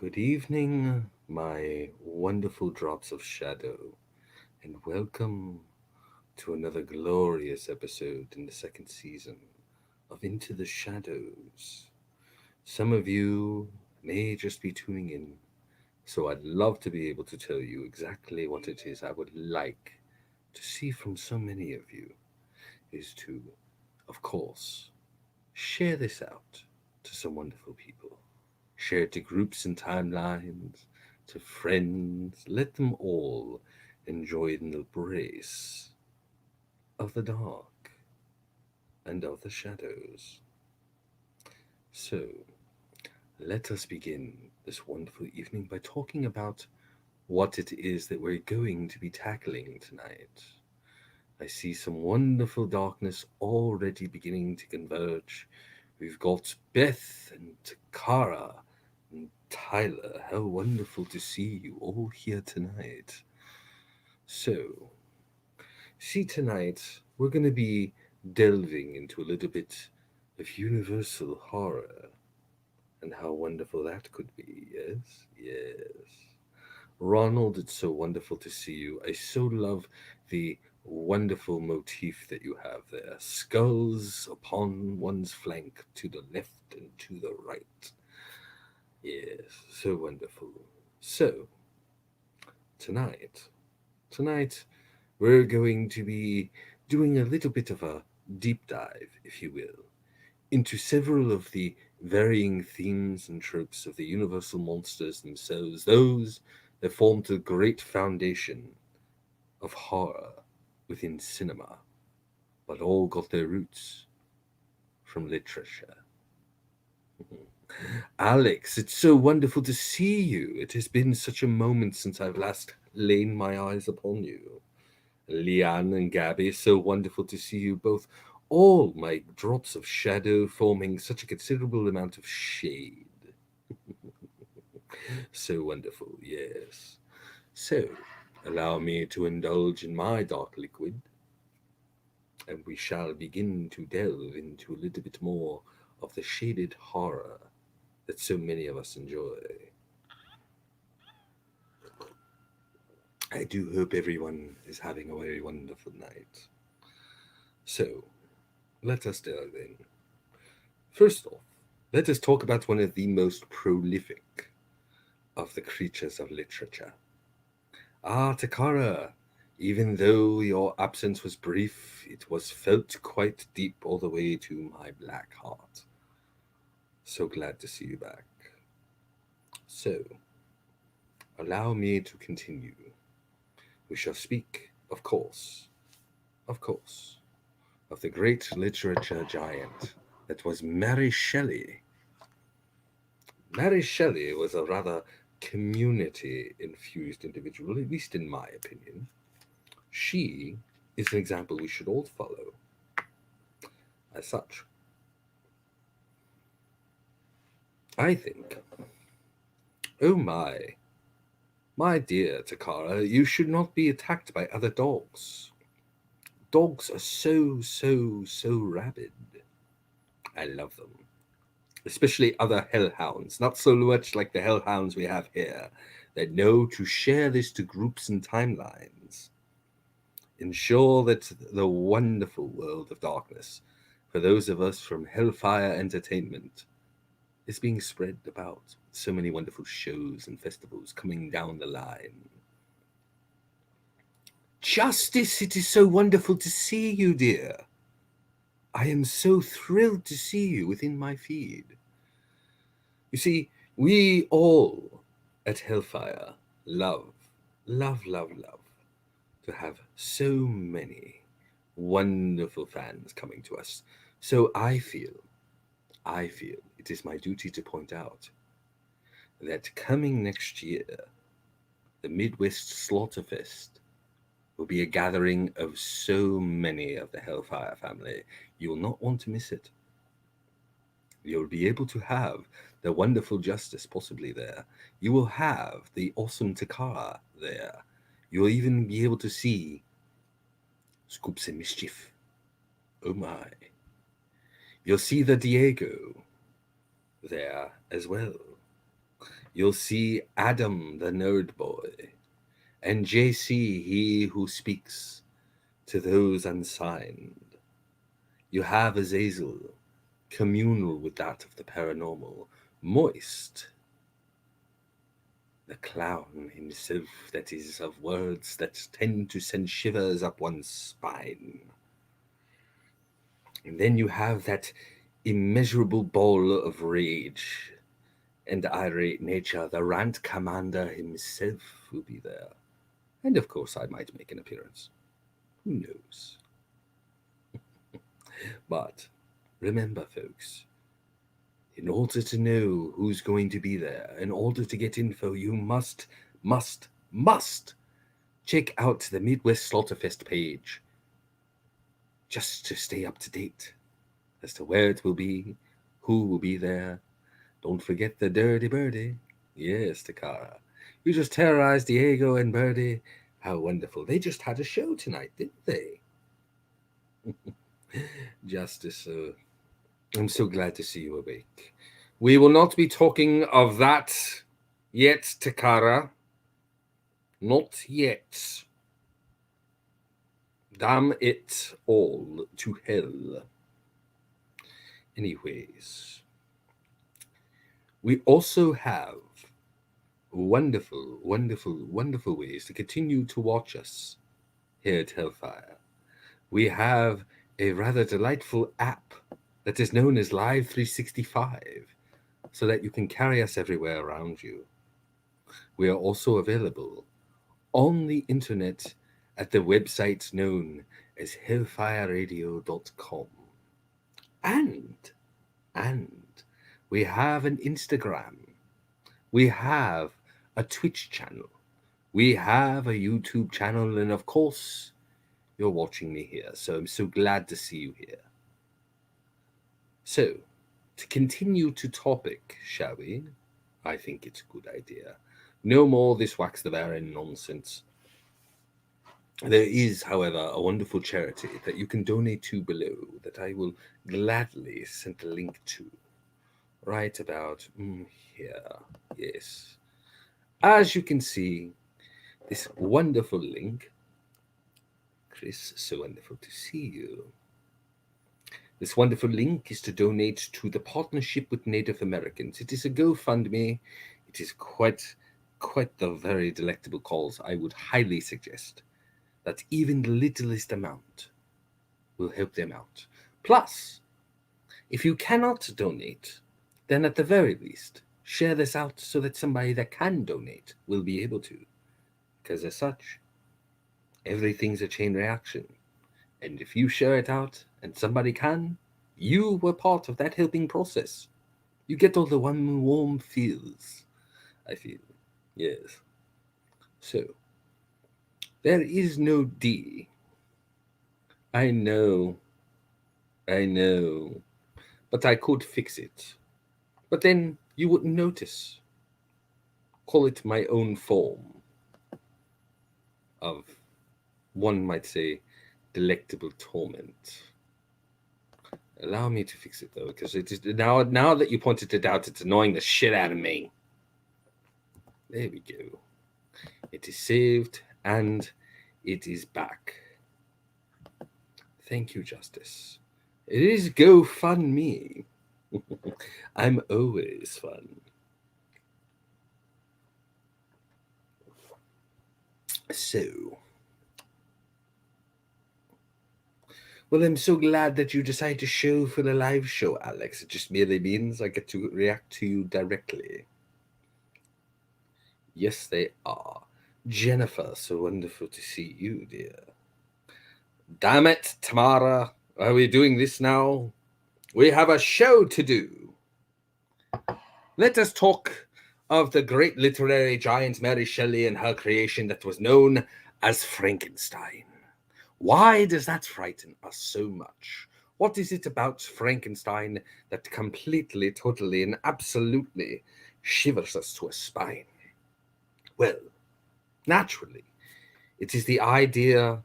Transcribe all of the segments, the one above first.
Good evening, my wonderful drops of shadow, and welcome to another glorious episode in the second season of Into the Shadows. Some of you may just be tuning in, so I'd love to be able to tell you exactly what it is I would like to see from so many of you is to, of course, share this out to some wonderful people. Share it to groups and timelines, to friends. Let them all enjoy the embrace of the dark and of the shadows. So, let us begin this wonderful evening by talking about what it is that we're going to be tackling tonight. I see some wonderful darkness already beginning to converge. We've got Beth and Takara and Tyler. How wonderful to see you all here tonight. So, see, tonight we're going to be delving into a little bit of universal horror and how wonderful that could be. Yes, yes. Ronald, it's so wonderful to see you. I so love the wonderful motif that you have there. Skulls upon one's flank to the left and to the right. Yes, so wonderful. So, tonight, tonight we're going to be doing a little bit of a deep dive, if you will, into several of the varying themes and tropes of the universal monsters themselves, those that formed the great foundation of horror within cinema, but all got their roots from literature. Alex, it's so wonderful to see you. It has been such a moment since I've last lain my eyes upon you. Leanne and Gabby, so wonderful to see you both. All my drops of shadow forming such a considerable amount of shade. So wonderful, yes. So, allow me to indulge in my dark liquid, and we shall begin to delve into a little bit more of the shaded horror that so many of us enjoy. I do hope everyone is having a very wonderful night. So, let us delve in. First off, let us talk about one of the most prolific of the creatures of literature. Ah, Takara, even though your absence was brief, it was felt quite deep all the way to my black heart. So glad to see you back. So, allow me to continue. We shall speak, of course, of the great literature giant that was Mary Shelley. Mary Shelley was a rather community infused individual, at least in my opinion. She is an example we should all follow as such. I think, oh my dear Takara, you should not be attacked by other dogs. Dogs are so rabid. I love them. Especially other hellhounds, not so much like the hellhounds we have here, that know to share this to groups and timelines. Ensure that the wonderful world of darkness, for those of us from Hellfire Entertainment, is being spread about. So many wonderful shows and festivals coming down the line. Justice, it is so wonderful to see you, dear. I am so thrilled to see you within my feed. You see, we all at Hellfire love to have so many wonderful fans coming to us. So I feel it is my duty to point out that coming next year, the Midwest Slaughterfest will be a gathering of so many of the Hellfire family. You will not want to miss it. You'll be able to have the wonderful Justice possibly there. You will have the awesome Takara there. You'll even be able to see Scoops and Mischief. Oh my. You'll see the Diego there as well. You'll see Adam, the nerd boy, and JC, he who speaks to those unsigned. You have Azazel, communal with that of the paranormal. Moist, the clown himself, that is of words that tend to send shivers up one's spine. And then you have that immeasurable ball of rage and irate nature, the rant commander himself will be there. And of course, I might make an appearance. Who knows? But remember, folks, in order to know who's going to be there, in order to get info, you must check out the Midwest Slaughterfest page just to stay up to date as to where it will be, who will be there. Don't forget the Dirty Birdie. Yes, Takara. You just terrorized Diego and Birdie. How wonderful. They just had a show tonight, didn't they? Justice, I'm so glad to see you awake. We will not be talking of that yet, Takara. Not yet. Damn it all to hell. Anyways, we also have wonderful, wonderful, wonderful ways to continue to watch us here at Hellfire. We have a rather delightful app that is known as Live 365 so that you can carry us everywhere around you. We are also available on the internet at the website known as hellfireradio.com. And we have an Instagram. We have a Twitch channel. We have a YouTube channel. And of course, you're watching me here. So I'm so glad to see you here. So, to continue to topic, shall we? I think it's a good idea. No more this wax the baron nonsense. There is, however, a wonderful charity that you can donate to below that I will gladly send a link to. Right about here. Yes. As you can see, this wonderful link. Chris, so wonderful to see you. This wonderful link is to donate to the Partnership with Native Americans. It is a GoFundMe. It is quite the very delectable cause. I would highly suggest that even the littlest amount will help them out. Plus, if you cannot donate, then at the very least, share this out so that somebody that can donate will be able to. Because as such, everything's a chain reaction. And if you share it out and somebody can, you were part of that helping process. You get all the warm feels, I feel. Yes. So, there is no D. I know. But I could fix it. But then you wouldn't notice. Call it my own form of, one might say, delectable torment. Allow me to fix it though, because it is now that you pointed it out, it's annoying the shit out of me. There we go. It is saved and it is back. Thank you, Justice. It is GoFundMe. I'm always fun. So, well, I'm so glad that you decided to show for the live show, Alex. It just merely means I get to react to you directly. Yes, they are. Jennifer, so wonderful to see you, dear. Damn it, Tamara. Are we doing this now? We have a show to do. Let us talk of the great literary giant Mary Shelley and her creation that was known as Frankenstein. Why does that frighten us so much? What is it about Frankenstein that completely, totally, and absolutely shivers us to a spine? Well, naturally, it is the idea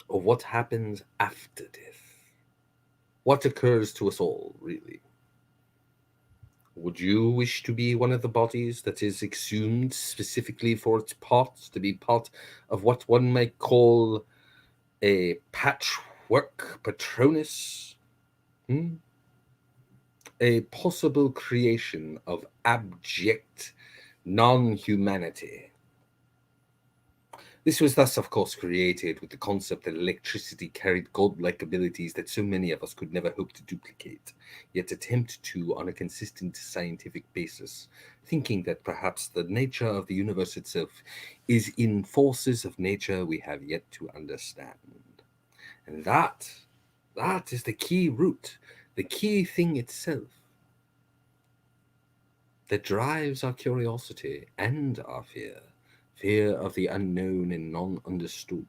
of what happens after death. What occurs to us all, really. Would you wish to be one of the bodies that is exhumed specifically for its parts, to be part of what one might call a patchwork Patronus? Hmm? A possible creation of abject non humanity. This was thus, of course, created with the concept that electricity carried godlike abilities that so many of us could never hope to duplicate, yet attempt to on a consistent scientific basis, thinking that perhaps the nature of the universe itself is in forces of nature we have yet to understand. And that is the key root, the key thing itself that drives our curiosity and our fear of the unknown and non understood.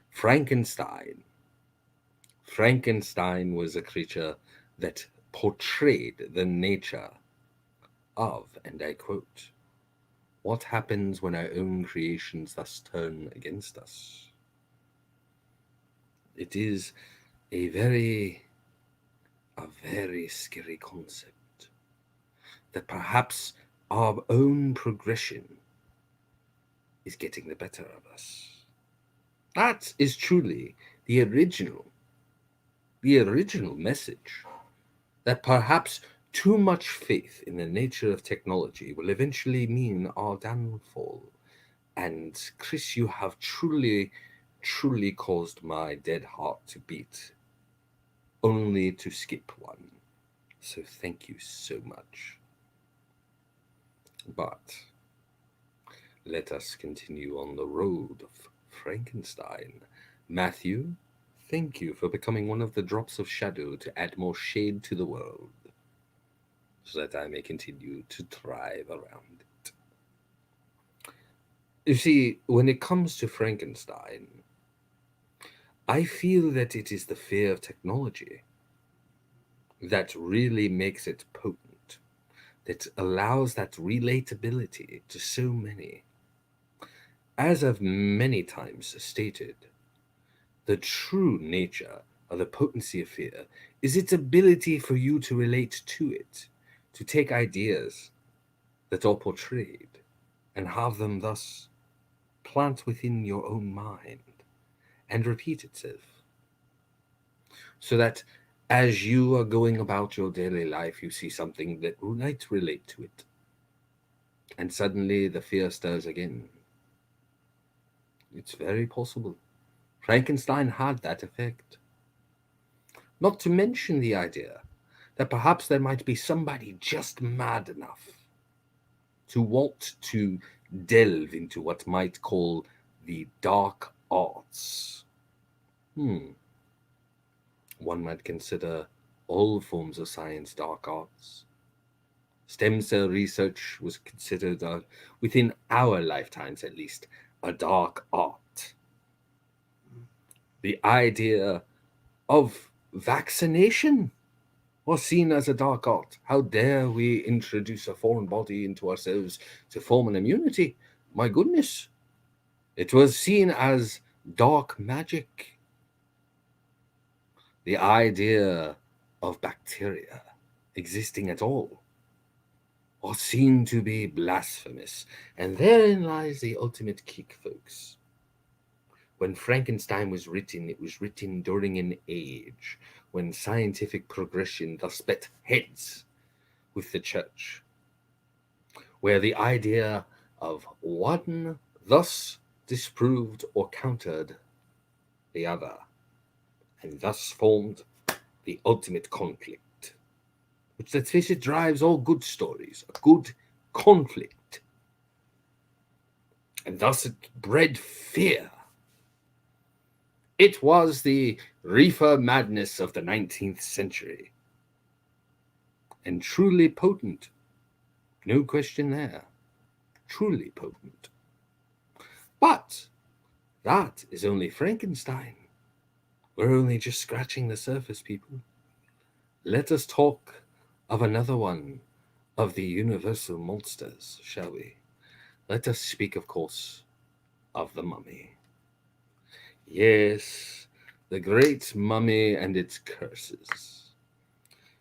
Frankenstein. Frankenstein was a creature that portrayed the nature of, and I quote, what happens when our own creations thus turn against us. It is a very, a very scary concept that perhaps our own progression is getting the better of us. That is truly the original message, that perhaps too much faith in the nature of technology will eventually mean our downfall. And Chris, you have truly, truly caused my dead heart to beat, only to skip one. So thank you so much. But let us continue on the road of Frankenstein. Matthew, thank you for becoming one of the drops of shadow to add more shade to the world, so that I may continue to thrive around it. You see, when it comes to Frankenstein, I feel that it is the fear of technology that really makes it potent, that allows that relatability to so many. As I've many times stated, the true nature of the potency of fear is its ability for you to relate to it, to take ideas that are portrayed and have them thus plant within your own mind and repeat itself. So that as you are going about your daily life, you see something that might relate to it. And suddenly the fear stirs again. It's very possible. Frankenstein had that effect. Not to mention the idea that perhaps there might be somebody just mad enough to want to delve into what might call the dark arts. One might consider all forms of science dark arts. Stem cell research was considered, within our lifetimes at least, a dark art. The idea of vaccination was seen as a dark art. How dare we introduce a foreign body into ourselves to form an immunity? My goodness. It was seen as dark magic. The idea of bacteria existing at all was seen to be blasphemous. And therein lies the ultimate kick, folks. When Frankenstein was written, it was written during an age when scientific progression thus bet heads with the church, where the idea of one thus disproved or countered the other, and thus formed the ultimate conflict, which, let's face it, drives all good stories, a good conflict. And thus it bred fear. It was the reefer madness of the 19th century. And truly potent. No question there. Truly potent. But that is only Frankenstein. We're only just scratching the surface, people. Let us talk of another one of the universal monsters, shall we? Let us speak, of course, of the mummy. Yes, the great mummy and its curses.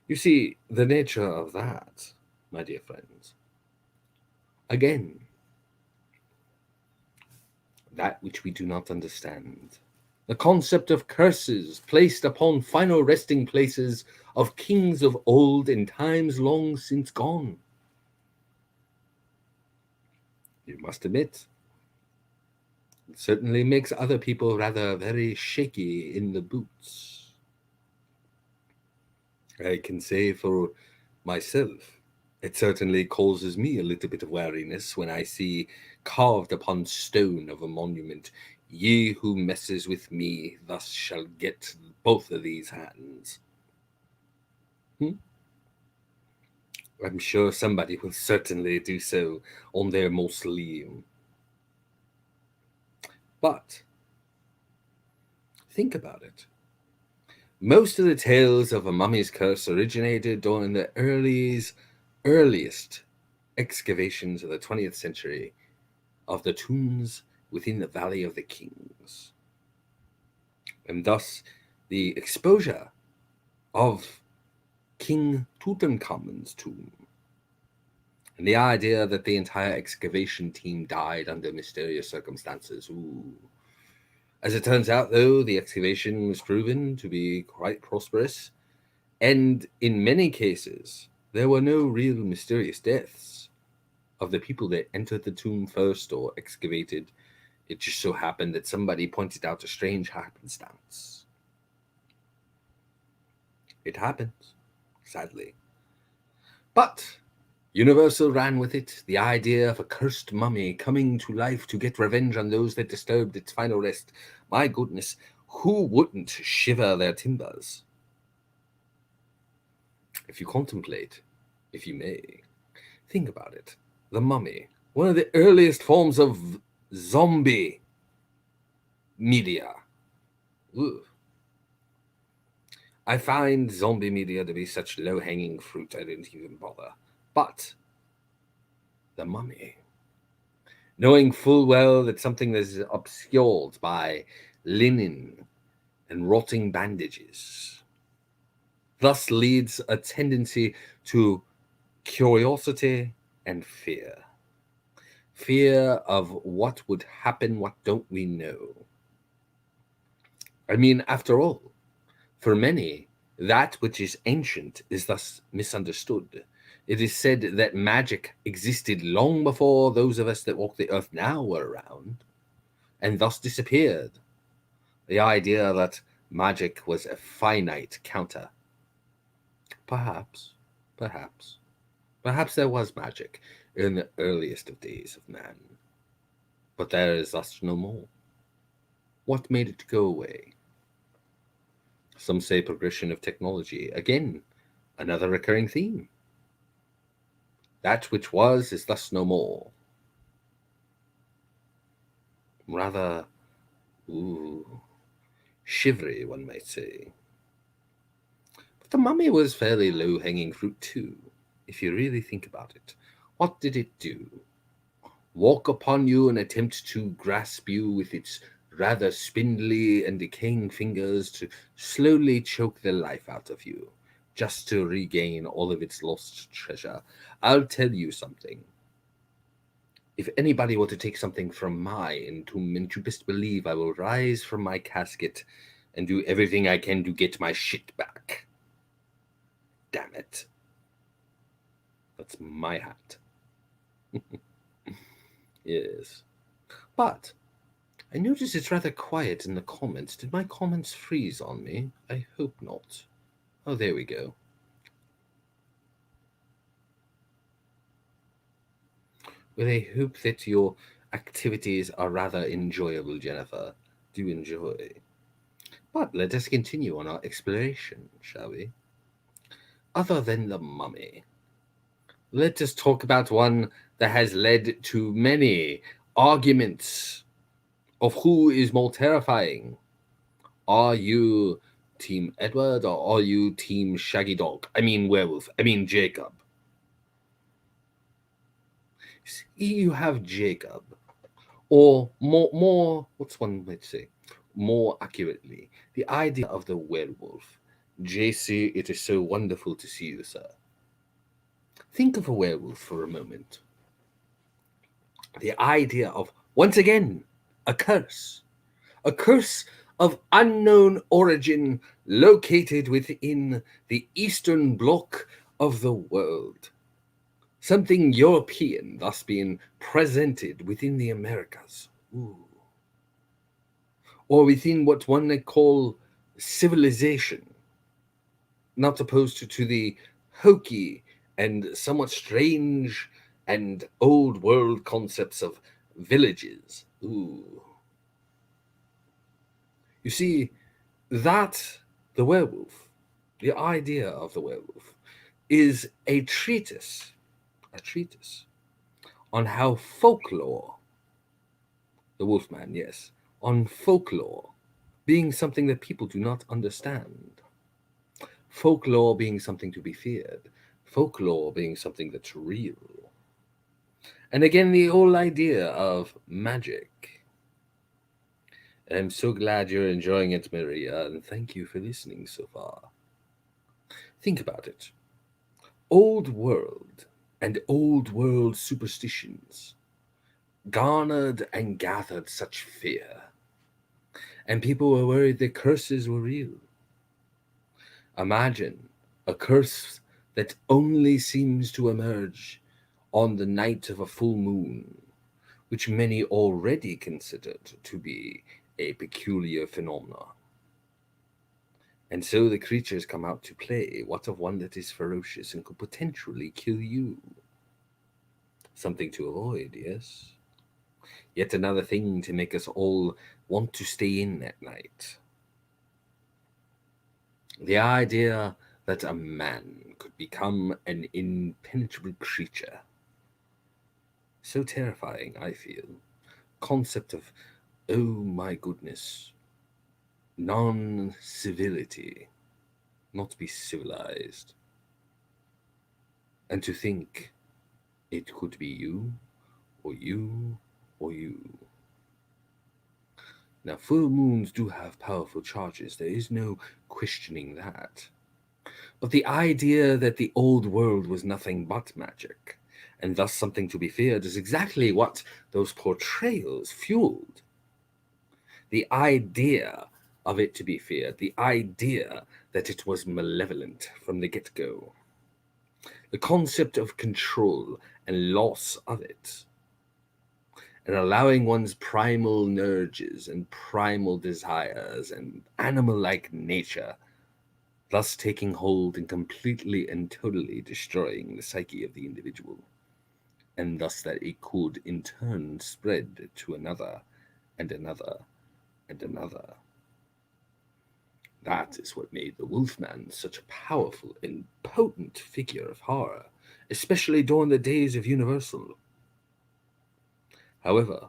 You see, the nature of that, my dear friends, again, that which we do not understand. The concept of curses placed upon final resting places of kings of old in times long since gone. You must admit, it certainly makes other people rather very shaky in the boots. I can say for myself, it certainly causes me a little bit of wariness when I see carved upon stone of a monument, "Ye who messes with me thus shall get both of these hands." Hmm? I'm sure somebody will certainly do so on their mausoleum. But think about it. Most of the tales of a mummy's curse originated during the earliest excavations of the 20th century of the tombs within the Valley of the Kings. And thus, the exposure of King Tutankhamun's tomb and the idea that the entire excavation team died under mysterious circumstances. Ooh. As it turns out, though, the excavation was proven to be quite prosperous, and in many cases, there were no real mysterious deaths of the people that entered the tomb first or excavated. It just so happened that somebody pointed out a strange happenstance. It happens, sadly. But Universal ran with it, the idea of a cursed mummy coming to life to get revenge on those that disturbed its final rest. My goodness, who wouldn't shiver their timbers? If you contemplate, if you may, think about it. The mummy, one of the earliest forms of zombie media. Ooh. I find zombie media to be such low-hanging fruit I didn't even bother. But the mummy, knowing full well that something that is obscured by linen and rotting bandages, thus leads a tendency to curiosity and fear. Fear of what would happen, what don't we know? I mean, after all, for many, that which is ancient is thus misunderstood. It is said that magic existed long before those of us that walk the earth now were around, and thus disappeared. The idea that magic was a finite counter. Perhaps, perhaps, perhaps there was magic in the earliest of days of man. But there is thus no more. What made it go away? Some say progression of technology. Again, another recurring theme. That which was is thus no more. Rather, shivery, one might say. But the mummy was fairly low-hanging fruit too, if you really think about it. What did it do? Walk upon you and attempt to grasp you with its rather spindly and decaying fingers to slowly choke the life out of you, just to regain all of its lost treasure. I'll tell you something. If anybody were to take something from my entombment, you best believe I will rise from my casket and do everything I can to get my shit back. Damn it. That's my hat. Yes. But I notice it's rather quiet in the comments. Did my comments freeze on me? I hope not. Oh, there we go. Well, I hope that your activities are rather enjoyable, Jennifer. Do enjoy. But let us continue on our exploration, shall we? Other than the mummy, let us talk about one that has led to many arguments of who is more terrifying. Are you Team Edward or are you Team Shaggy Dog? I mean werewolf. I mean Jacob. See, you have Jacob, or more. What's one might say? More accurately, the idea of the werewolf JC, it is so wonderful to see you, sir. Think of a werewolf for a moment. The idea of, once again, a curse. A curse of unknown origin located within the eastern bloc of the world. Something European, thus being presented within the Americas. Ooh. Or within what one may call civilization, not opposed to the hokey and somewhat strange and old world concepts of villages. Ooh. You see, that the werewolf, the idea of the werewolf, is a treatise on how folklore, the wolfman, yes, on folklore being something that people do not understand, folklore being something to be feared, folklore being something that's real. And again, the whole idea of magic. And I'm so glad you're enjoying it, Maria, and thank you for listening so far. Think about it. Old world and old world superstitions garnered and gathered such fear, and people were worried that curses were real. Imagine a curse that only seems to emerge on the night of a full moon, which many already considered to be a peculiar phenomenon. And so the creatures come out to play. What of one that is ferocious and could potentially kill you? Something to avoid, yes? Yet another thing to make us all want to stay in at night. The idea that a man could become an impenetrable creature. So terrifying, I feel. Concept of, oh my goodness, non-civility, not to be civilized. And to think it could be you, or you, or you. Now, full moons do have powerful charges, there is no questioning that. But the idea that the old world was nothing but magic, and thus something to be feared, is exactly what those portrayals fueled. The idea of it to be feared, the idea that it was malevolent from the get-go. The concept of control and loss of it, and allowing one's primal urges and primal desires and animal-like nature thus taking hold and completely and totally destroying the psyche of the individual, and thus that it could in turn spread to another and another and another. That is what made the Wolfman such a powerful and potent figure of horror, especially during the days of Universal. However,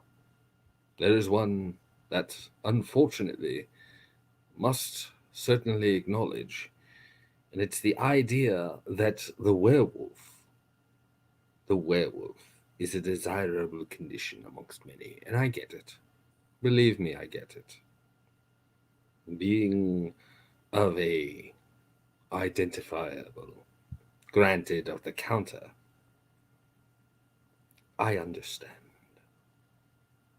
there is one that, unfortunately, must certainly acknowledge, and it's the idea that the werewolf is a desirable condition amongst many, and I get it. Believe me, I get it. Being of a identifiable, granted of the counter, I understand.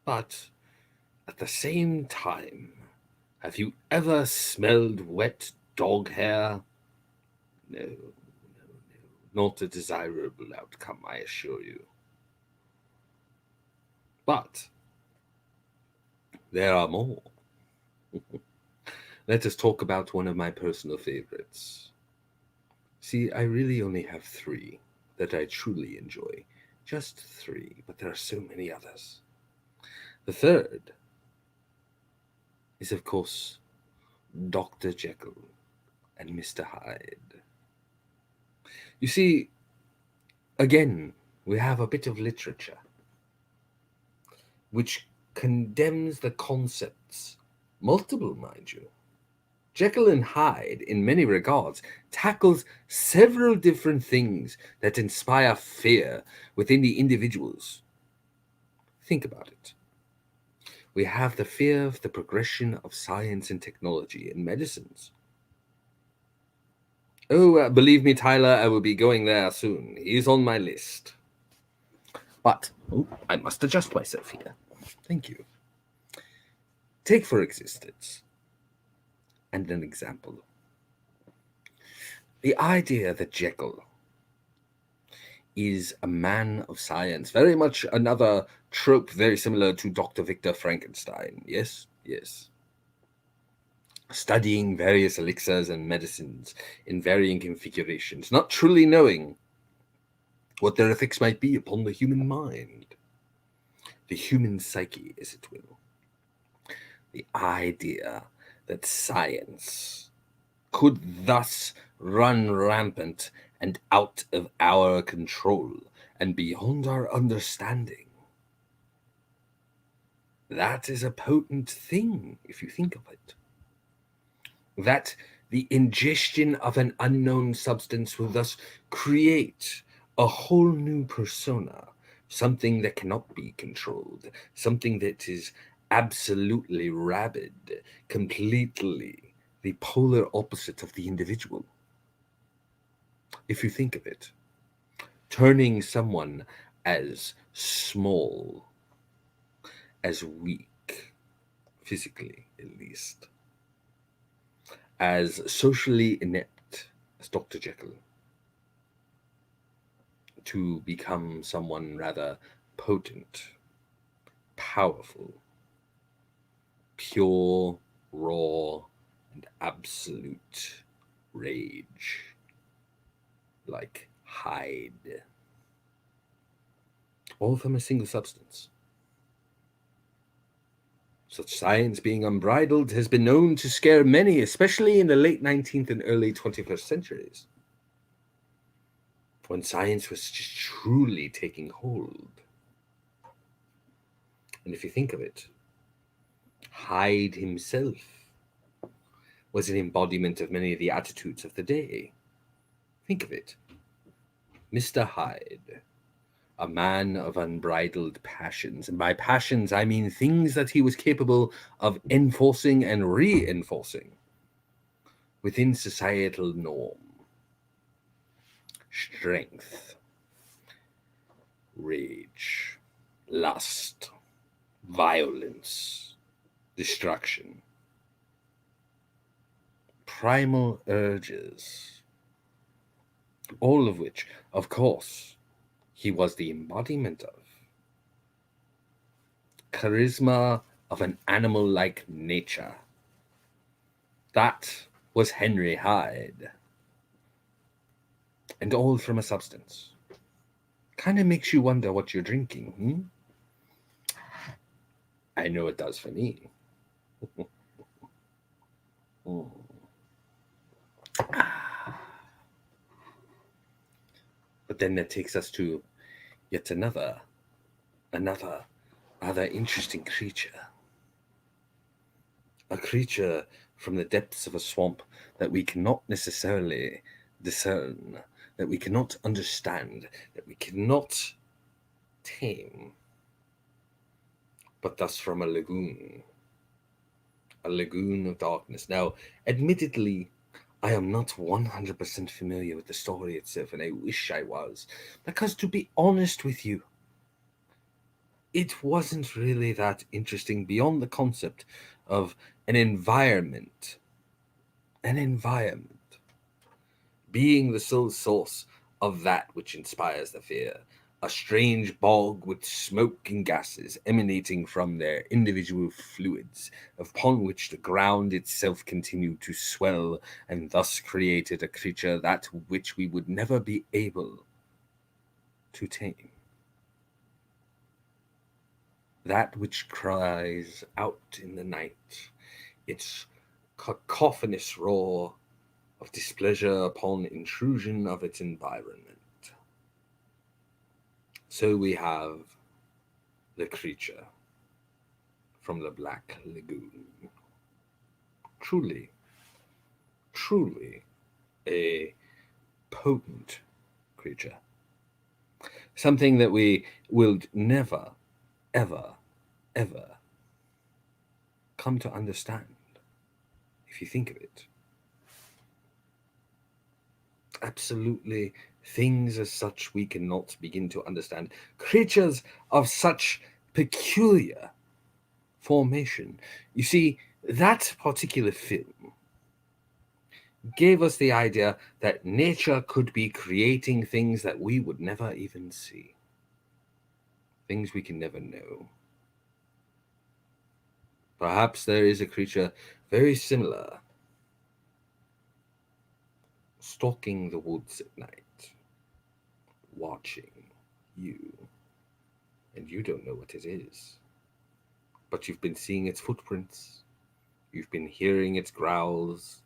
But at the same time, have you ever smelled wet dog hair? No, no, no. Not a desirable outcome, I assure you. But there are more. Let us talk about one of my personal favorites. See, I really only have three that I truly enjoy. Just three, but there are so many others. The third is, of course, Dr. Jekyll and Mr. Hyde. You see, again, we have a bit of literature which condemns the concepts, multiple, mind you. Jekyll and Hyde, in many regards, tackles several different things that inspire fear within the individuals. Think about it. We have the fear of the progression of science and technology and medicines. Oh, believe me, Tyler, I will be going there soon. He's on my list. But I must adjust myself here. Thank you. Take for existence and an example. The idea that Jekyll is a man of science, very much another trope very similar to Dr. Victor Frankenstein. Yes, yes. Studying various elixirs and medicines in varying configurations, not truly knowing what their effects might be upon the human mind, the human psyche, as it will. The idea that science could thus run rampant and out of our control and beyond our understanding. That is a potent thing, if you think of it. That the ingestion of an unknown substance will thus create a whole new persona, something that cannot be controlled, something that is absolutely rabid, completely the polar opposite of the individual. If you think of it, turning someone as small, as weak, physically at least, as socially inept as Dr. Jekyll, to become someone rather potent, powerful, pure, raw, and absolute rage, like Hyde, all from a single substance. Such science, being unbridled, has been known to scare many, especially in the late 19th and early 21st centuries, when science was just truly taking hold. And if you think of it, Hyde himself was an embodiment of many of the attitudes of the day. Think of it. Mr. Hyde, a man of unbridled passions. And by passions, I mean things that he was capable of enforcing and reinforcing within societal norm. Strength, rage, lust, violence, destruction, primal urges, all of which, of course, he was the embodiment of. Charisma of an animal-like nature. That was Henry Hyde. And all from a substance. Kind of makes you wonder what you're drinking, I know it does for me. But then that takes us to yet another rather interesting creature. A creature from the depths of a swamp that we cannot necessarily discern, that we cannot understand, that we cannot tame, but thus from a lagoon of darkness. Now, admittedly, I am not 100% familiar with the story itself, and I wish I was, because to be honest with you, it wasn't really that interesting beyond the concept of an environment being the sole source of that which inspires the fear. A strange bog with smoke and gases emanating from their individual fluids, upon which the ground itself continued to swell, and thus created a creature that which we would never be able to tame. That which cries out in the night, its cacophonous roar of displeasure upon intrusion of its environment. So we have the creature from the Black Lagoon. Truly, truly a potent creature. Something that we will never, ever, ever come to understand, if you think of it. Absolutely, things as such we cannot begin to understand. Creatures of such peculiar formation. You see, that particular film gave us the idea that nature could be creating things that we would never even see, things we can never know. Perhaps there is a creature very similar, stalking the woods at night, watching you, and you don't know what it is. But you've been seeing its footprints, you've been hearing its growls.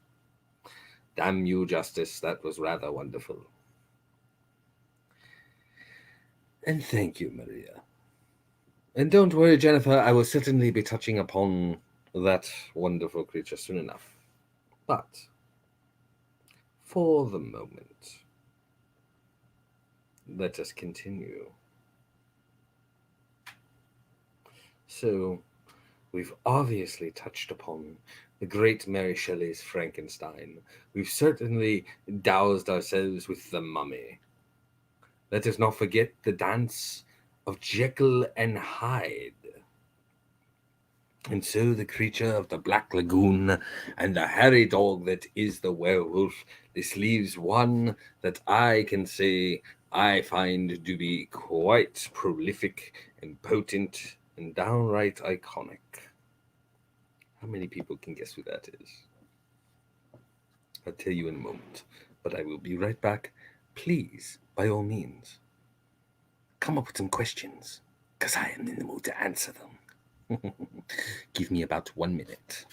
Damn you, Justice, that was rather wonderful. And thank you, Maria. And don't worry, Jennifer, I will certainly be touching upon that wonderful creature soon enough. But for the moment, let us continue. So, we've obviously touched upon the great Mary Shelley's Frankenstein. We've certainly doused ourselves with the Mummy. Let us not forget the dance of Jekyll and Hyde. And so the creature of the Black Lagoon and the hairy dog that is the werewolf, this leaves one that I can say I find to be quite prolific and potent and downright iconic. How many people can guess who that is? I'll tell you in a moment, but I will be right back. Please, by all means, come up with some questions, because I am in the mood to answer them. Give me about 1 minute.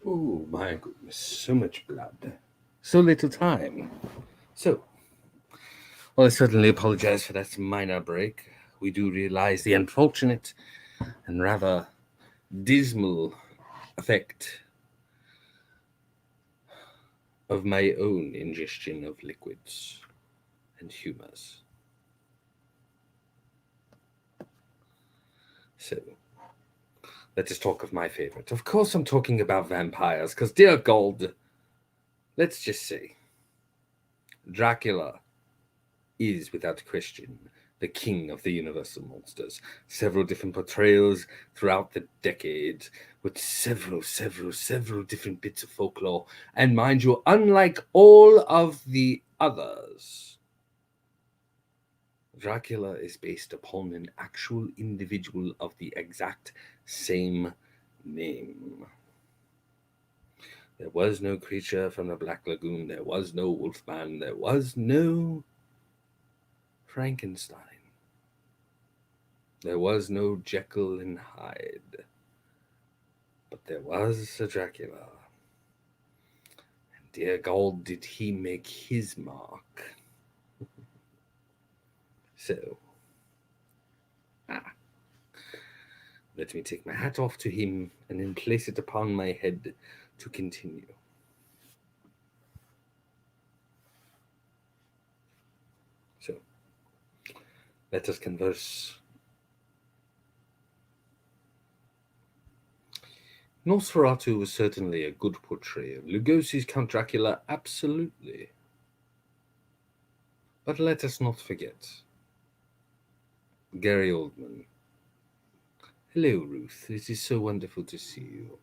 Oh my goodness, so much blood. So little time. So, well, I certainly apologize for that minor break. We do realize the unfortunate and rather dismal effect of my own ingestion of liquids and humors. So, let us talk of my favorite. Of course, I'm talking about vampires, because, dear God, let's just say Dracula is, without question, the king of the Universal monsters. Several different portrayals throughout the decades, with several different bits of folklore. And mind you, unlike all of the others, Dracula is based upon an actual individual of the exact same name. There was no creature from the Black Lagoon. There was no Wolfman. There was no Frankenstein. There was no Jekyll and Hyde. But there was a Dracula. And dear God, did he make his mark. So, let me take my hat off to him and then place it upon my head to continue. So, let us converse. Nosferatu was certainly a good portrayal. Lugosi's Count Dracula, absolutely. But let us not forget Gary Oldman. Hello, Ruth. It is so wonderful to see you.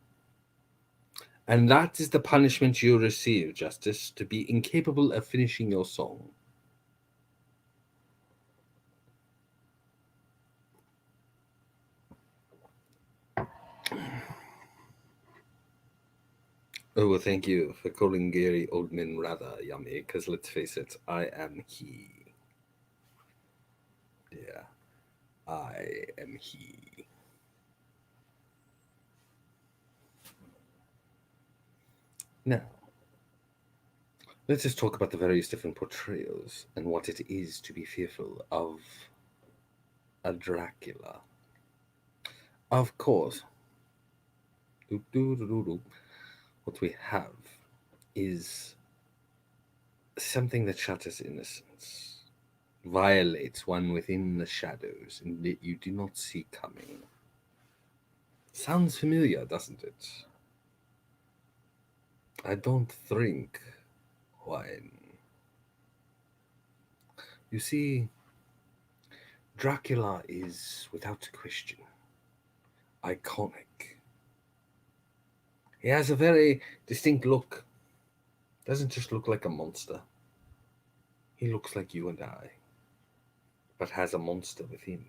And that is the punishment you receive, Justice, to be incapable of finishing your song. Oh, well, thank you for calling Gary Oldman rather yummy, because let's face it, I am he. Yeah, I am he. Now, let's just talk about the various different portrayals and what it is to be fearful of a Dracula. Of course, what we have is something that shatters innocence, violates one within the shadows, and that you do not see coming. Sounds familiar, doesn't it? I don't drink wine. You see, Dracula is, without question, iconic. He has a very distinct look. Doesn't just look like a monster. He looks like you and I, but has a monster within.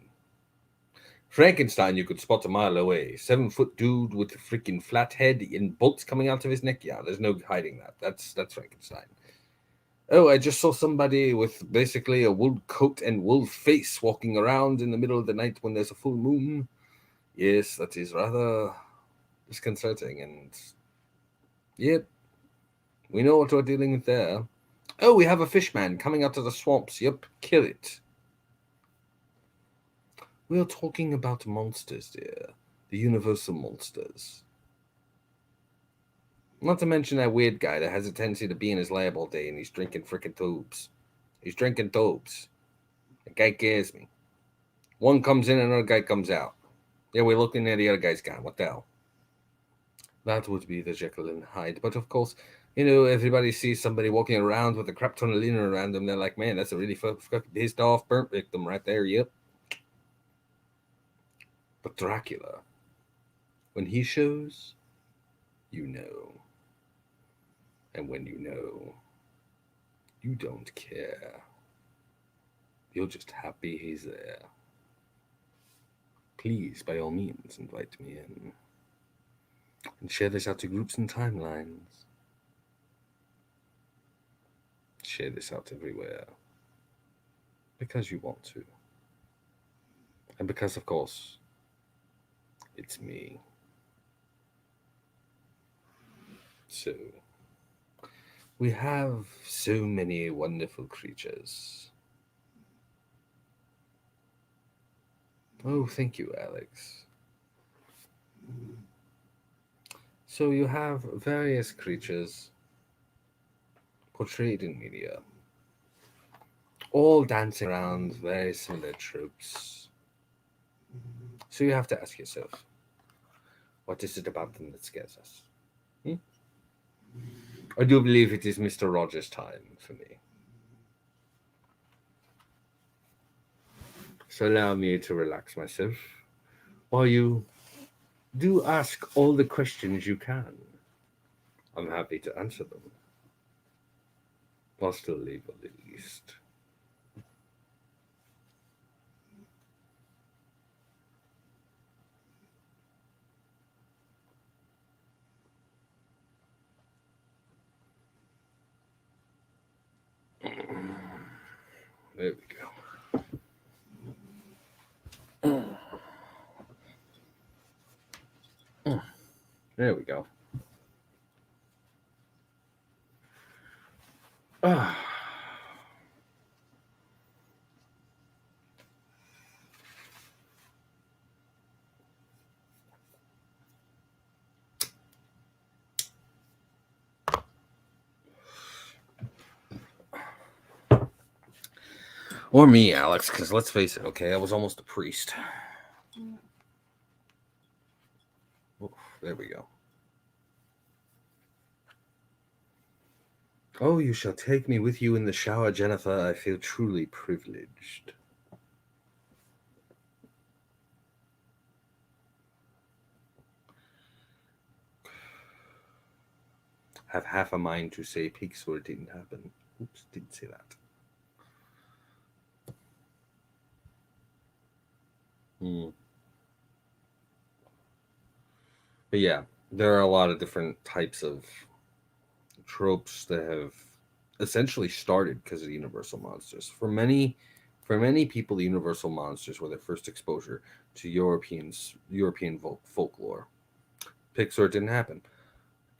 Frankenstein, you could spot a mile away. 7-foot dude with a freaking flat head and bolts coming out of his neck. Yeah, there's no hiding that. That's Frankenstein. Oh, I just saw somebody with basically a wool coat and wool face walking around in the middle of the night when there's a full moon. Yes, that is rather disconcerting. And yep, we know what we're dealing with there. Oh, we have a fishman coming out of the swamps. Yep, kill it. We are talking about monsters, dear. The universal monsters. Not to mention that weird guy that has a tendency to be in his lab all day and he's drinking frickin' tubes. He's drinking tubes. The guy scares me. One comes in, another guy comes out. Yeah, we're looking at the other guy's gone. What the hell? That would be the Jekyll and Hyde. But of course, everybody sees somebody walking around with a crap ton of linen around them. They're like, man, that's a really fucking pissed off burnt victim right there. Yep. But Dracula, when he shows, you know. And when you know, you don't care. You're just happy he's there. Please, by all means, invite me in. And share this out to groups and timelines. Share this out everywhere. Because you want to. And because, of course, it's me. So, we have so many wonderful creatures. Oh, thank you, Alex. So, you have various creatures portrayed in media, all dancing around very similar tropes. So, you have to ask yourself, what is it about them that scares us? I do believe it is Mr. Rogers' time for me. So allow me to relax myself while you do ask all the questions you can. I'm happy to answer them. I'll still leave a least. There we go. There we go. Ah. Or me, Alex, because let's face it, okay, I was almost a priest. Oof, there we go. Oh, you shall take me with you in the shower, Jennifer. I feel truly privileged. Have half a mind to say peaks where it didn't happen. Oops, didn't say that. But yeah, there are a lot of different types of tropes that have essentially started because of the Universal monsters. For many people, the Universal monsters were their first exposure to European folklore. Pixar didn't happen,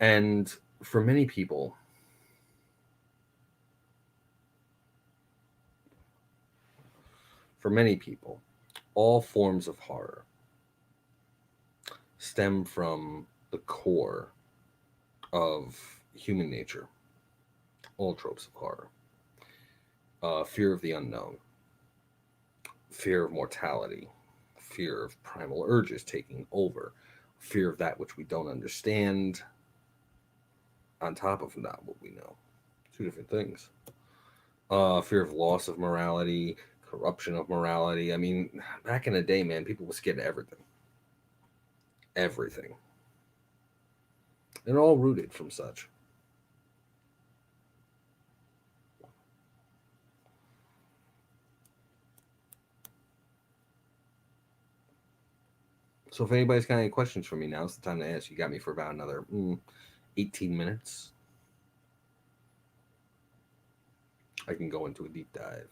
and for many people, for many people, all forms of horror stem from the core of human nature. All tropes of horror: fear of the unknown, fear of mortality, fear of primal urges taking over, fear of that which we don't understand, on top of not what we know. Two different things. Fear of loss of morality, corruption of morality. I mean, back in the day, man, people were scared of everything. Everything. And all rooted from such. So if anybody's got any questions for me, now's the time to ask. You got me for about another 18 minutes. I can go into a deep dive.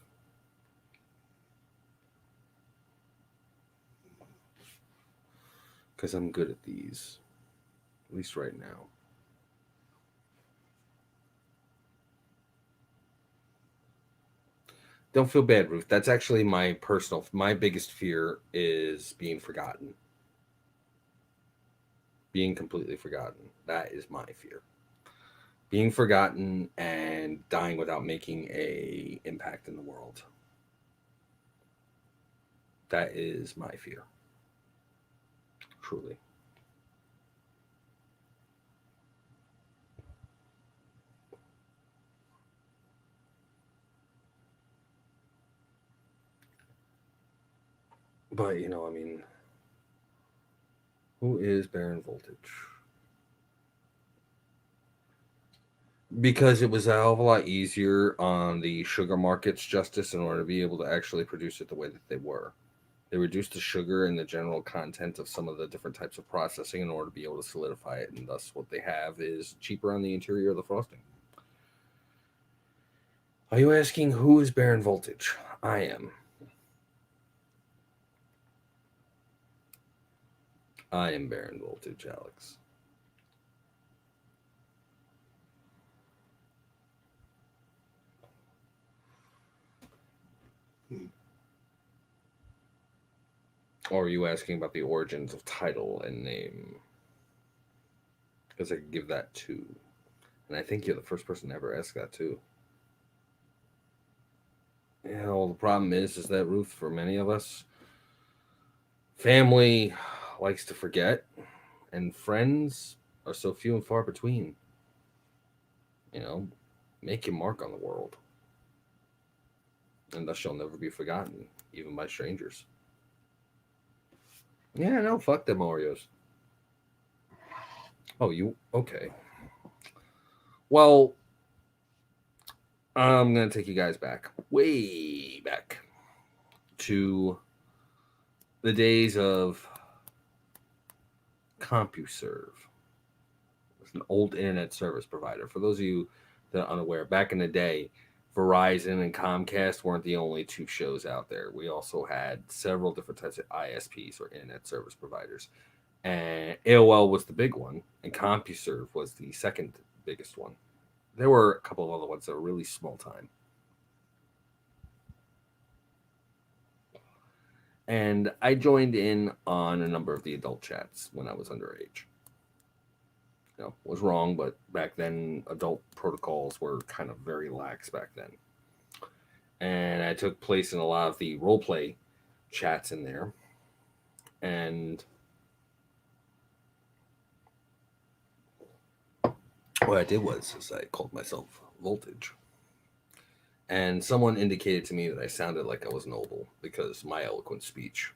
Because I'm good at these. At least right now. Don't feel bad, Ruth. That's actually my biggest fear is being forgotten. Being completely forgotten. That is my fear. Being forgotten and dying without making a impact in the world. That is my fear. Truly. But, I mean, who is Baron Voltage? Because it was a hell of a lot easier on the sugar markets, Justice, in order to be able to actually produce it the way that they were. They reduced the sugar and the general content of some of the different types of processing in order to be able to solidify it, and thus what they have is cheaper on the interior of the frosting. Are you asking who is Baron Voltage? I am. I am Baron Voltage, Alex. Or are you asking about the origins of title and name? Because I could give that too. And I think you're the first person to ever ask that too. Yeah, well, the problem is that, Ruth, for many of us, family likes to forget, and friends are so few and far between. Make your mark on the world, and thus you'll never be forgotten, even by strangers. Yeah, no, fuck them Oreos. Oh, you okay? Well, I'm gonna take you guys back, way back, to the days of CompuServe. It's an old internet service provider. For those of you that are unaware, back in the day, Verizon and Comcast weren't the only two shows out there. We also had several different types of ISPs, or internet service providers. And AOL was the big one, and CompuServe was the second biggest one. There were a couple of other ones that were really small time. And I joined in on a number of the adult chats when I was underage. Was wrong, but back then adult protocols were kind of very lax back then. And I took place in a lot of the role play chats in there. And what I did was I called myself Voltage. And someone indicated to me that I sounded like I was noble because my eloquent speech.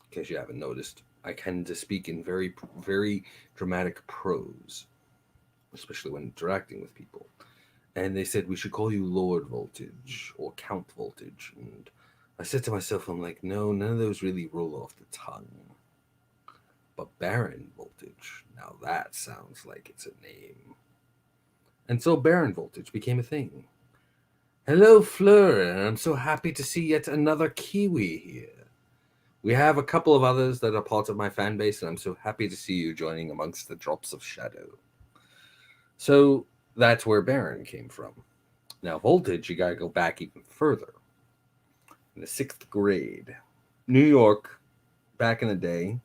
In case you haven't noticed, I tend to speak in very, very dramatic prose, especially when interacting with people. And they said we should call you Lord Voltage or Count Voltage. And I said to myself, I'm like, no, none of those really roll off the tongue. But Baron Voltage, now that sounds like it's a name. And so Baron Voltage became a thing. Hello, Fleur, and I'm so happy to see yet another Kiwi here. We have a couple of others that are part of my fan base, and I'm so happy to see you joining amongst the Drops of Shadow. So that's where Baron came from. Now, Voltage, you gotta go back even further. In the 6th grade, New York, back in the day,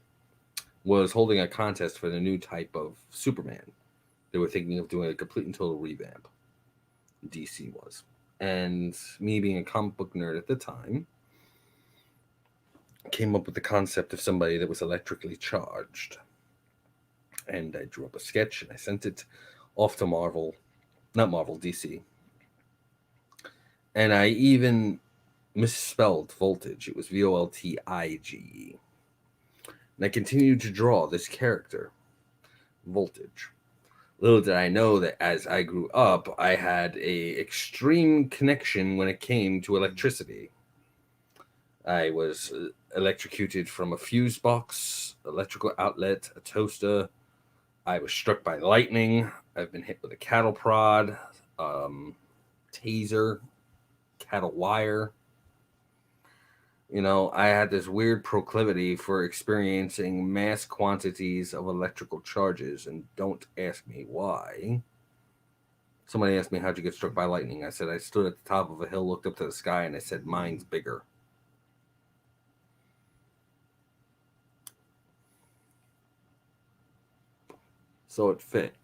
was holding a contest for the new type of Superman. They were thinking of doing a complete and total revamp. DC was. And me being a comic book nerd at the time, came up with the concept of somebody that was electrically charged. And I drew up a sketch and I sent it off to Marvel, not Marvel, DC. And I even misspelled voltage. It was Voltige. And I continued to draw this character, Voltage. Little did I know that as I grew up, I had a extreme connection when it came to electricity. I was electrocuted from a fuse box, electrical outlet, a toaster. I was struck by lightning. I've been hit with a cattle prod, taser, cattle wire. I had this weird proclivity for experiencing mass quantities of electrical charges, and don't ask me why. Somebody asked me, how'd you get struck by lightning? I said, I stood at the top of a hill, looked up to the sky, and I said, mine's bigger. So it fit.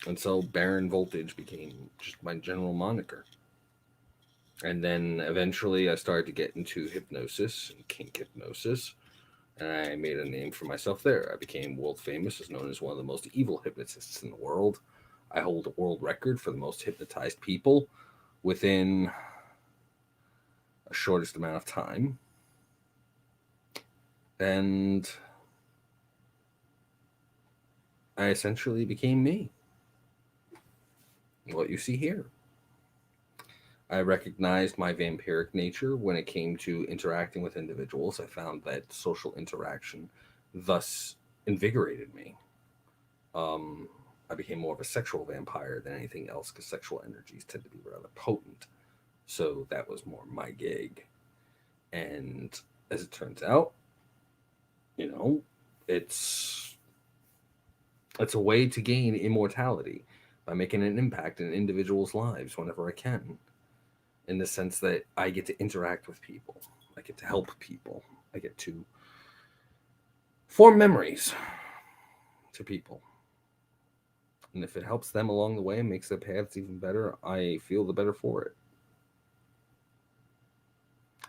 And so Baron Voltage became just my general moniker. And then eventually I started to get into hypnosis and kink hypnosis. And I made a name for myself there. I became world famous as known as one of the most evil hypnotists in the world. I hold a world record for the most hypnotized people within a shortest amount of time. And I essentially became me. What you see here. I recognized my vampiric nature when it came to interacting with individuals. I found that social interaction thus invigorated me. I became more of a sexual vampire than anything else because sexual energies tend to be rather potent. So that was more my gig. And as it turns out, it's a way to gain immortality by making an impact in individuals' lives whenever I can. In the sense that I get to interact with people, I get to help people, I get to form memories to people. And if it helps them along the way and makes their paths even better, I feel the better for it.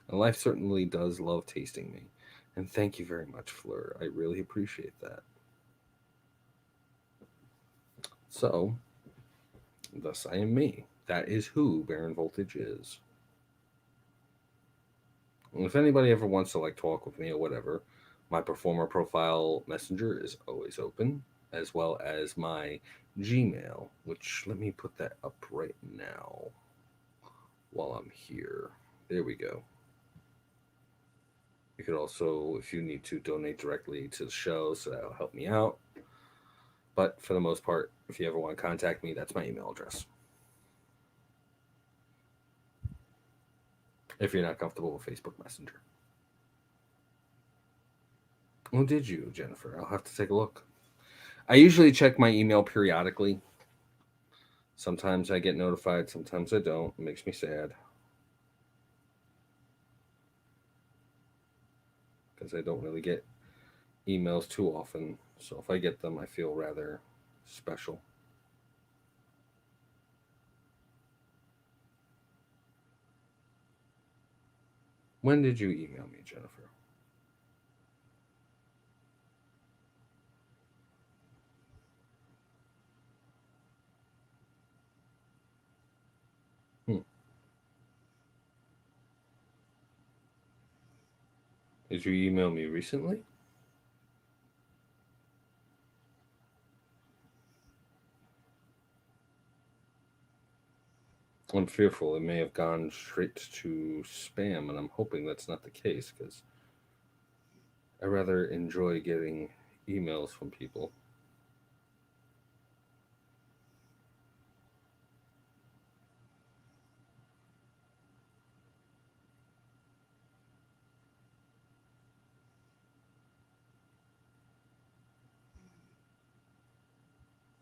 And life certainly does love tasting me. And thank you very much, Fleur. I really appreciate that. So, thus I am me. That is who Baron Voltage is. And if anybody ever wants to talk with me or whatever, my performer profile messenger is always open, as well as my Gmail, which let me put that up right now while I'm here. There we go. You could also, if you need to, donate directly to the show, so that'll help me out. But for the most part, if you ever want to contact me, that's my email address. If you're not comfortable with Facebook Messenger. Oh, did you, Jennifer? I'll have to take a look. I usually check my email periodically. Sometimes I get notified, sometimes I don't. It makes me sad. Because I don't really get emails too often. So if I get them, I feel rather special. When did you email me, Jennifer? Did you email me recently? I'm fearful it may have gone straight to spam, and I'm hoping that's not the case because I rather enjoy getting emails from people.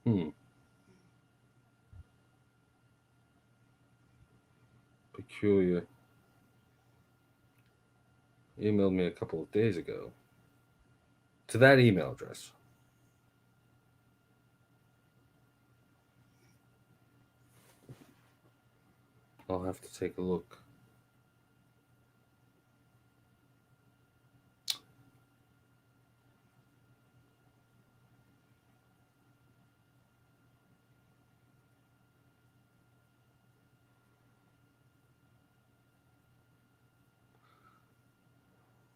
Hmm. Peculiar. Emailed me a couple of days ago to that email address. I'll have to take a look.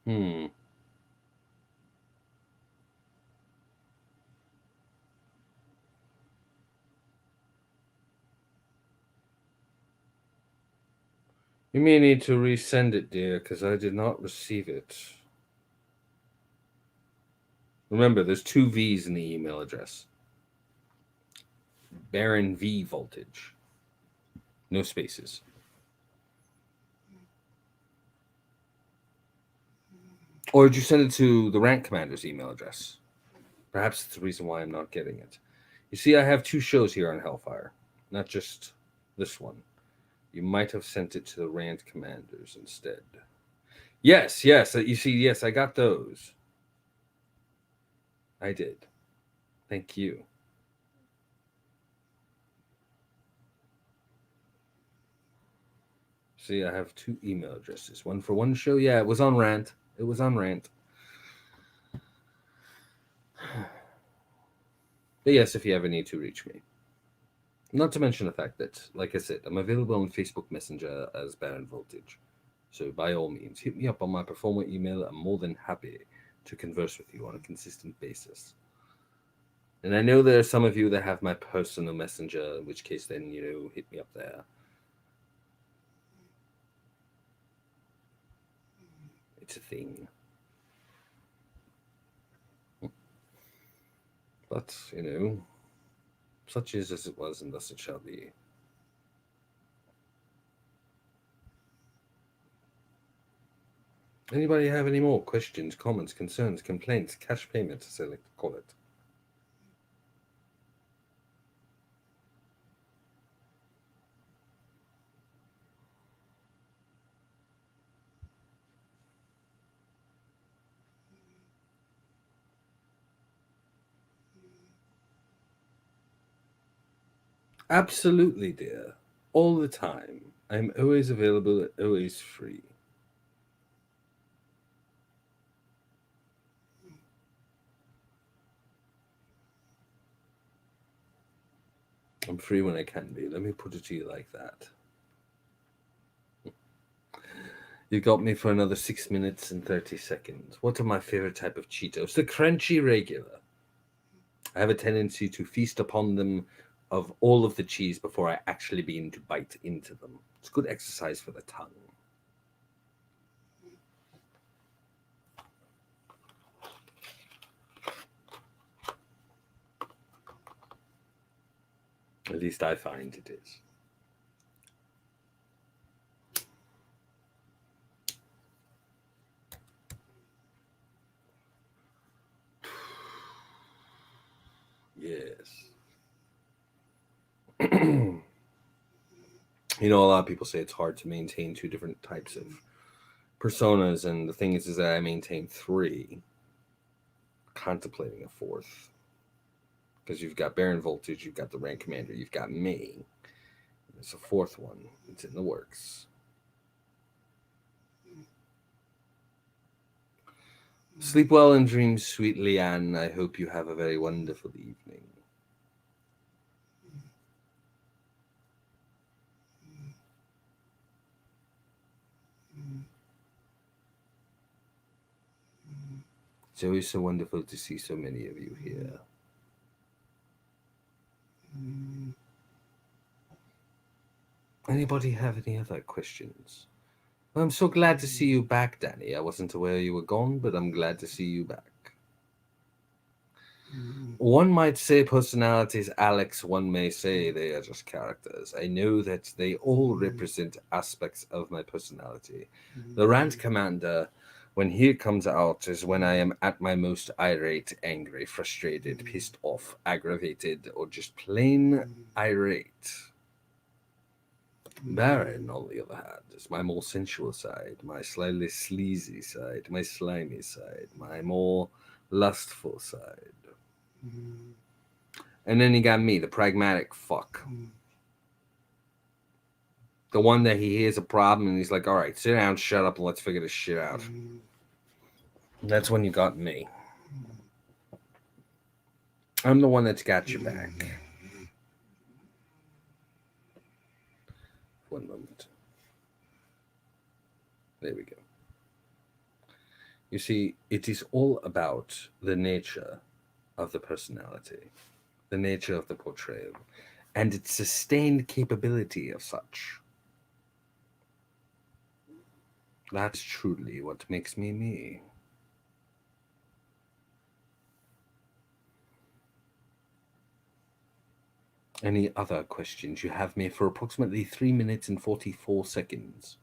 Hmm. You may need to resend it, dear, because I did not receive it. Remember, there's two V's in the email address. Baron V voltage. No spaces. Or did you send it to the rank commander's email address? Perhaps it's the reason why I'm not getting it. You see, I have two shows here on Hellfire, not just this one. You might have sent it to the rant commanders instead. Yes, yes. You see, yes, I got those. I did. Thank you. See, I have two email addresses. One for one show. Yeah, it was on rant. It was on rant. But yes, if you ever need to reach me. Not to mention the fact that, like I said, I'm available on Facebook Messenger as Baron Voltage. So by all means, hit me up on my performer email. I'm more than happy to converse with you on a consistent basis. And I know there are some of you that have my personal messenger, in which case then, hit me up there. It's a thing. But, such is as it was, and thus it shall be. Anybody have any more questions, comments, concerns, complaints, cash payments, as I like to call it? Absolutely, dear. All the time. I'm always available, always free. I'm free when I can be. Let me put it to you like that. You got me for another 6 minutes and 30 seconds. What are my favorite type of Cheetos? The crunchy regular. I have a tendency to feast upon them of all of the cheese before I actually begin to bite into them. It's good exercise for the tongue. At least I find it is. Yes. A lot of people say it's hard to maintain two different types of personas, and the thing is that I maintain three, contemplating a fourth. Because you've got Baron Voltage, you've got the rank commander, you've got me. There's a fourth one. It's in the works. Sleep well and dream sweetly, Anne. I hope you have a very wonderful evening. It's always so wonderful to see so many of you here. Anybody have any other questions? Well, I'm so glad to see you back, Danny. I wasn't aware you were gone, but I'm glad to see you back. One might say personalities, Alex. One may say they are just characters. I know that they all represent aspects of my personality. The Rant Commander When here comes out is when I am at my most irate, angry, frustrated, pissed off, aggravated, or just plain irate. Baron, on the other hand, is my more sensual side, my slightly sleazy side, my slimy side, my more lustful side. And then you got me, the pragmatic fuck. The one that he hears a problem and he's like, all right, sit down, shut up, and let's figure this shit out. That's when you got me. I'm the one that's got your back. One moment. There we go. You see, it is all about the nature of the personality, the nature of the portrayal, and its sustained capability of such. That's truly what makes me me. Any other questions? You have me for approximately 3 minutes and 44 seconds.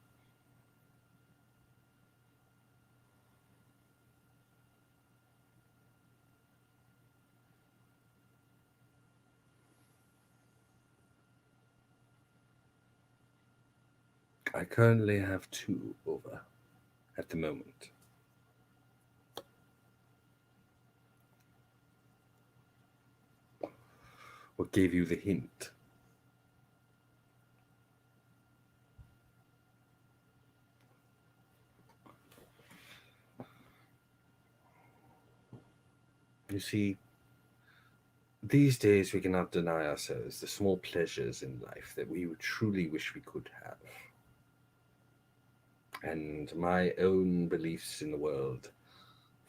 I currently have 2 over at the moment. What gave you the hint? You see, these days we cannot deny ourselves the small pleasures in life that we would truly wish we could have. And my own beliefs in the world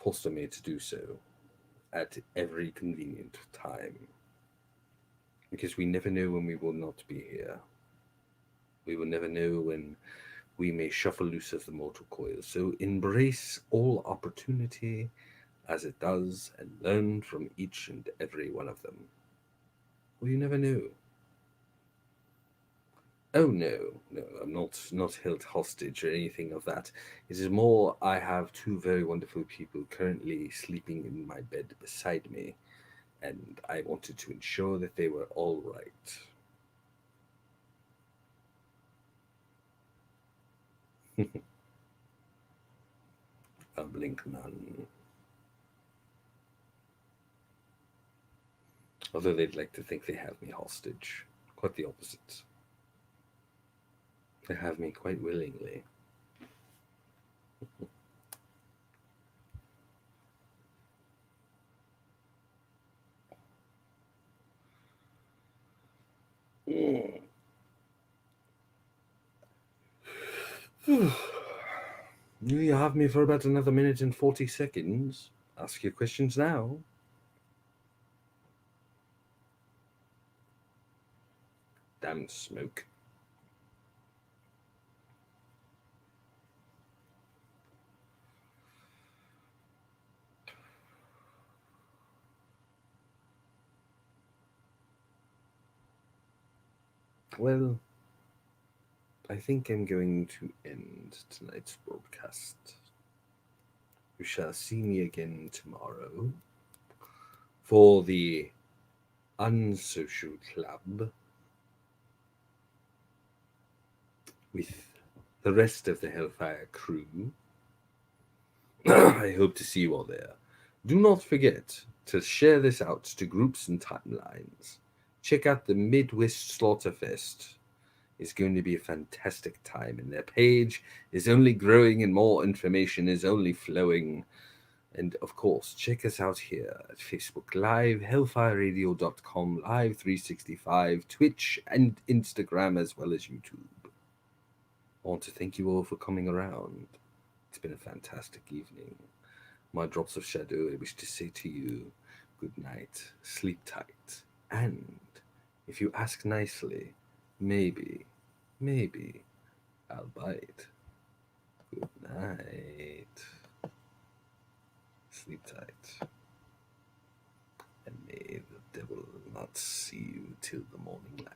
foster me to do so at every convenient time. Because we never know when we will not be here. We will never know when we may shuffle loose of the mortal coil. So embrace all opportunity as it does and learn from each and every one of them. Well, you never know. Oh no, no, I'm not held hostage or anything of that. It is more I have 2 very wonderful people currently sleeping in my bed beside me, and I wanted to ensure that they were all right. A blink none. Although they'd like to think they have me hostage. Quite the opposite. They have me quite willingly. You have me for about another minute and 40 seconds. Ask your questions now. Damn smoke. Well, I think I'm going to end tonight's broadcast. You shall see me again tomorrow for the Unsocial Club with the rest of the Hellfire crew. I hope to see you all there. Do not forget to share this out to groups and timelines. Check out the Midwest Slaughterfest. It's going to be a fantastic time, and their page is only growing and more information is only flowing. And of course, check us out here at Facebook Live, hellfireradio.com, Live 365, Twitch, and Instagram, as well as YouTube. I want to thank you all for coming around. It's been a fantastic evening. My drops of shadow, I wish to say to you, good night, sleep tight, and if you ask nicely, maybe I'll bite. Good night. Sleep tight. And may the devil not see you till the morning light.